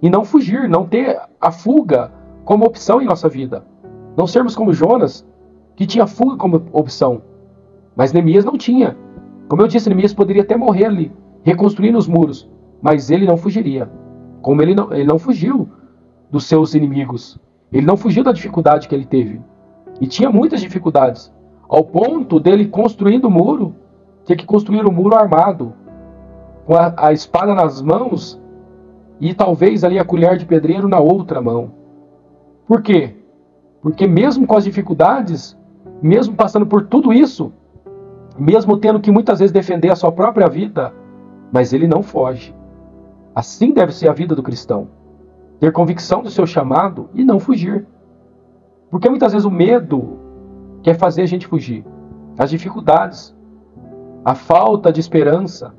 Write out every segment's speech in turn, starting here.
e não fugir, não ter a fuga como opção em nossa vida. Não sermos como Jonas, que tinha fuga como opção. Mas Neemias não tinha. Como eu disse, Neemias poderia até morrer ali, reconstruindo os muros, mas ele não fugiria. Como ele não fugiu dos seus inimigos. Ele não fugiu da dificuldade que ele teve. E tinha muitas dificuldades, ao ponto dele construindo o muro, ter que construir um muro armado, com a espada nas mãos e talvez ali a colher de pedreiro na outra mão. Por quê? Porque mesmo com as dificuldades, mesmo passando por tudo isso, mesmo tendo que muitas vezes defender a sua própria vida, mas ele não foge. Assim deve ser a vida do cristão. Ter convicção do seu chamado e não fugir. Porque muitas vezes o medo quer fazer a gente fugir. As dificuldades, a falta de esperança.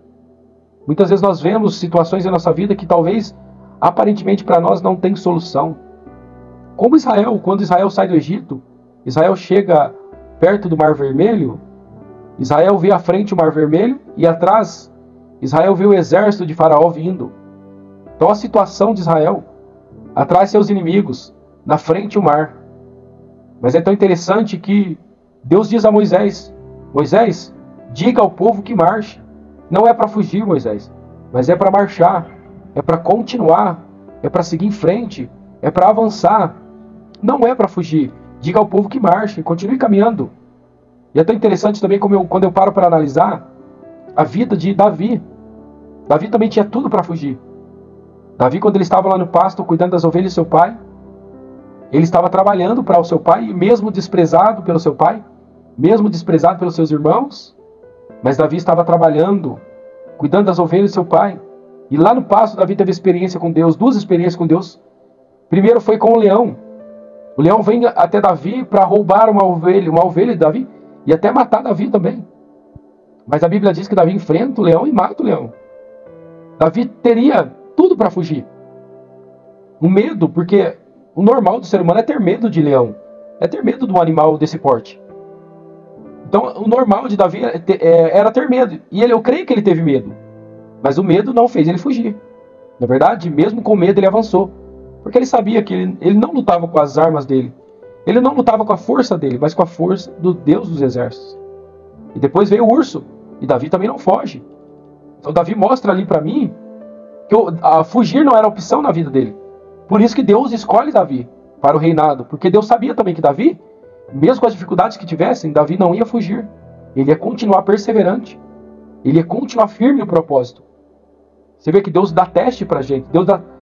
Muitas vezes nós vemos situações em nossa vida que talvez, aparentemente para nós, não tem solução. Como Israel, quando Israel sai do Egito, Israel chega perto do Mar Vermelho, Israel vê à frente o Mar Vermelho e atrás Israel vê o exército de Faraó vindo. Então a situação de Israel, atrás seus inimigos, na frente o mar. Mas é tão interessante que Deus diz a Moisés: Moisés, diga ao povo que marche. Não é para fugir, Moisés, mas é para marchar, é para continuar, é para seguir em frente, é para avançar. Não é para fugir. Diga ao povo que marche, continue caminhando. E é tão interessante também quando eu paro para analisar a vida de Davi. Davi também tinha tudo para fugir. Davi, quando ele estava lá no pasto cuidando das ovelhas do seu pai, ele estava trabalhando para o seu pai, e mesmo desprezado pelo seu pai, mesmo desprezado pelos seus irmãos, mas Davi estava trabalhando, cuidando das ovelhas do seu pai. E lá no pasto, Davi teve experiência com Deus, 2 experiências com Deus. Primeiro foi com o leão. O leão vem até Davi para roubar uma ovelha de Davi, e até matar Davi também. Mas a Bíblia diz que Davi enfrenta o leão e mata o leão. Davi teria tudo para fugir. O medo, porque o normal do ser humano é ter medo de leão, é ter medo de um animal desse porte. Então o normal de Davi era ter medo. E eu creio que ele teve medo. Mas o medo não fez ele fugir. Na verdade, mesmo com medo, ele avançou. Porque ele sabia que ele não lutava com as armas dele. Ele não lutava com a força dele, mas com a força do Deus dos exércitos. E depois veio o urso. E Davi também não foge. Então Davi mostra ali para mim que fugir não era opção na vida dele. Por isso que Deus escolhe Davi para o reinado. Porque Deus sabia também que Davi, mesmo com as dificuldades que tivessem, Davi não ia fugir. Ele ia continuar perseverante. Ele ia continuar firme no propósito. Você vê que Deus dá teste para a gente.